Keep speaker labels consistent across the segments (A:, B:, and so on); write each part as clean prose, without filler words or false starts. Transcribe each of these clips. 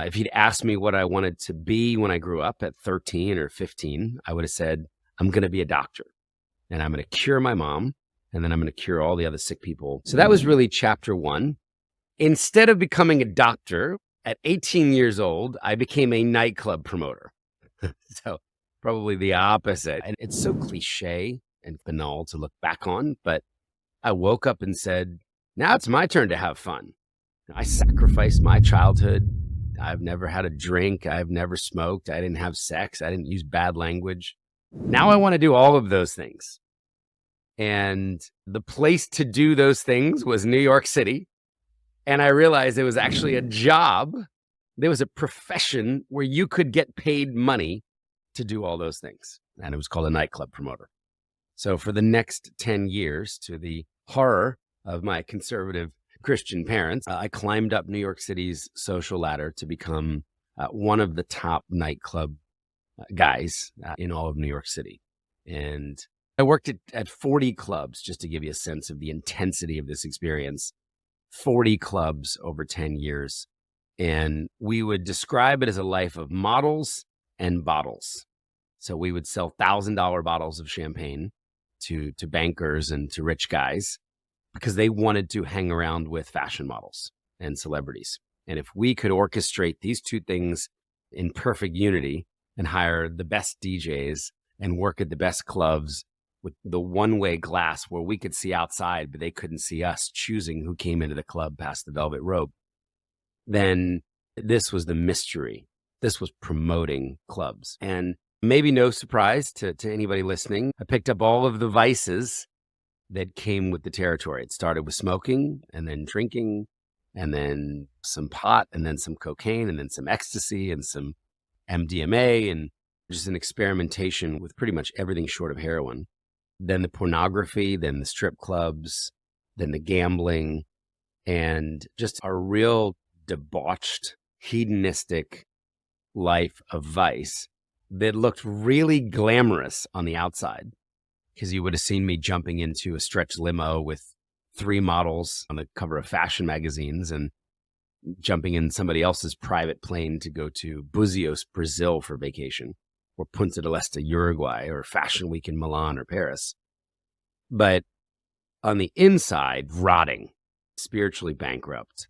A: If you'd asked me what I wanted to be when I grew up at 13 or 15, I would have said, I'm going to be a doctor and I'm going to cure my mom and then I'm going to cure all the other sick people. So that was really chapter one. Instead of becoming a doctor at 18 years old, I became a nightclub promoter. So probably the opposite. And it's so cliche and banal to look back on, but I woke up and said, now it's my turn to have fun. I sacrificed my childhood. I've never had a drink. I've never smoked. I didn't have sex. I didn't use bad language. Now I want to do all of those things. And the place to do those things was New York City. And I realized it was actually a job. There was a profession where you could get paid money to do all those things. And it was called a nightclub promoter. So for the next 10 years, to the horror of my conservative Christian parents, I climbed up New York City's social ladder to become one of the top nightclub guys in all of New York City. And I worked at 40 clubs, just to give you a sense of the intensity of this experience. 40 clubs over 10 years. And we would describe it as a life of models and bottles. So we would sell $1,000 bottles of champagne to bankers and to rich guys because they wanted to hang around with fashion models and celebrities. And if we could orchestrate these two things in perfect unity and hire the best DJs and work at the best clubs with the one-way glass where we could see outside, but they couldn't see us choosing who came into the club past the velvet rope, then this was the mystery. This was promoting clubs. And maybe no surprise to anybody listening, I picked up all of the vices that came with the territory. It started with smoking and then drinking and then some pot and then some cocaine and then some ecstasy and some MDMA and just an experimentation with pretty much everything short of heroin. Then the pornography, then the strip clubs, then the gambling, and just a real debauched, hedonistic life of vice that looked really glamorous on the outside, because you would have seen me jumping into a stretch limo with 3 models on the cover of fashion magazines and jumping in somebody else's private plane to go to Buzios, Brazil for vacation, or Punta del Este, Uruguay, or Fashion Week in Milan or Paris. But on the inside, rotting, spiritually bankrupt,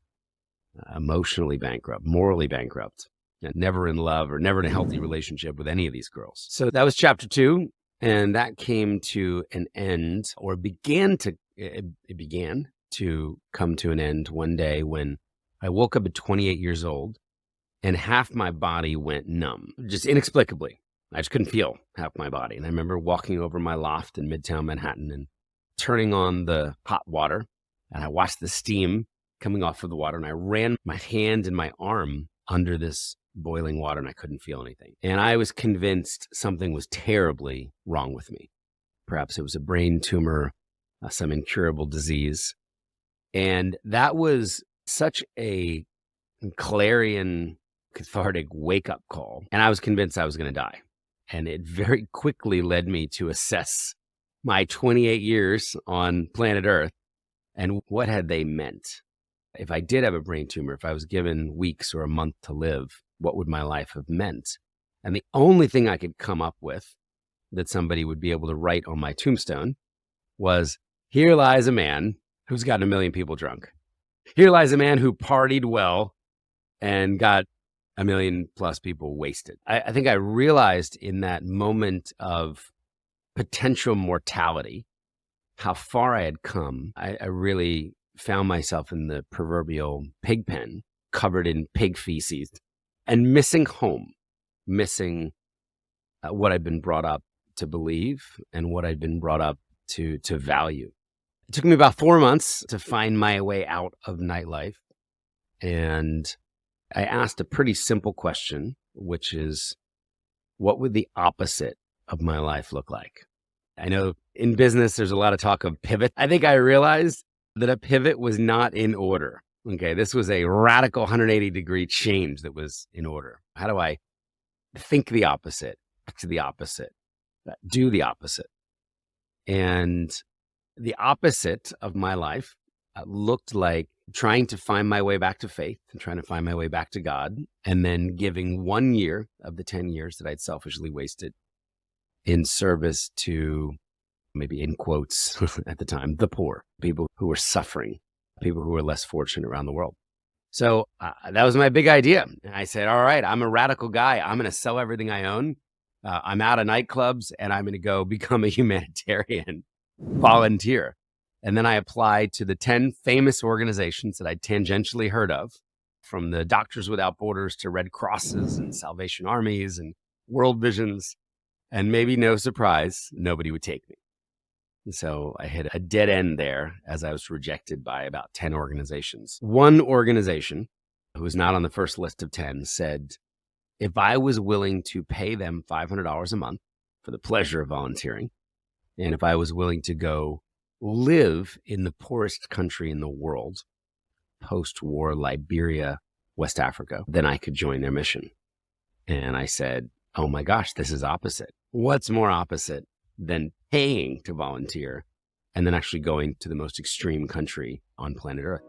A: emotionally bankrupt, morally bankrupt, and never in love or never in a healthy relationship with any of these girls. So that was chapter 2. And that came to an end, or it began to come to an end one day when I woke up at 28 years old and half my body went numb, just inexplicably. I just couldn't feel half my body. And I remember walking over my loft in Midtown Manhattan and turning on the hot water. And I watched the steam coming off of the water. And I ran my hand and my arm under this boiling water and I couldn't feel anything. And I was convinced something was terribly wrong with me. Perhaps it was a brain tumor, some incurable disease. And that was such a clarion, cathartic wake-up call. And I was convinced I was going to die. And it very quickly led me to assess my 28 years on planet Earth and what had they meant. If I did have a brain tumor, if I was given weeks or a month to live, what would my life have meant? And the only thing I could come up with that somebody would be able to write on my tombstone was, here lies a man who's gotten 1 million people drunk. Here lies a man who partied well and got 1 million plus people wasted. I think I realized in that moment of potential mortality how far I had come. I really found myself in the proverbial pig pen, covered in pig feces, and missing home, missing what I'd been brought up to believe and what I'd been brought up to value. It took me about 4 months to find my way out of nightlife. And I asked a pretty simple question, which is, what would the opposite of my life look like? I know in business, there's a lot of talk of pivot. I think I realized that a pivot was not in order. Okay, this was a radical 180-degree change that was in order. How do I think the opposite, act the opposite, do the opposite? And the opposite of my life looked like trying to find my way back to faith and trying to find my way back to God, and then giving 1 year of the 10 years that I'd selfishly wasted in service to, maybe in quotes at the time, the poor, people who were suffering, people who were less fortunate around the world. So that was my big idea. And I said, all right, I'm a radical guy. I'm going to sell everything I own. I'm out of nightclubs and I'm going to go become a humanitarian volunteer. And then I applied to the 10 famous organizations that I'd tangentially heard of, from the Doctors Without Borders to Red Crosses and Salvation Armies and World Visions. And maybe no surprise, nobody would take me. So I hit a dead end there as I was rejected by about 10 organizations. One organization, who was not on the first list of 10, said if I was willing to pay them $500 a month for the pleasure of volunteering, and if I was willing to go live in the poorest country in the world, post-war Liberia, West Africa, then I could join their mission. And I said, oh my gosh, this is opposite. What's more opposite than paying to volunteer and then actually going to the most extreme country on planet Earth?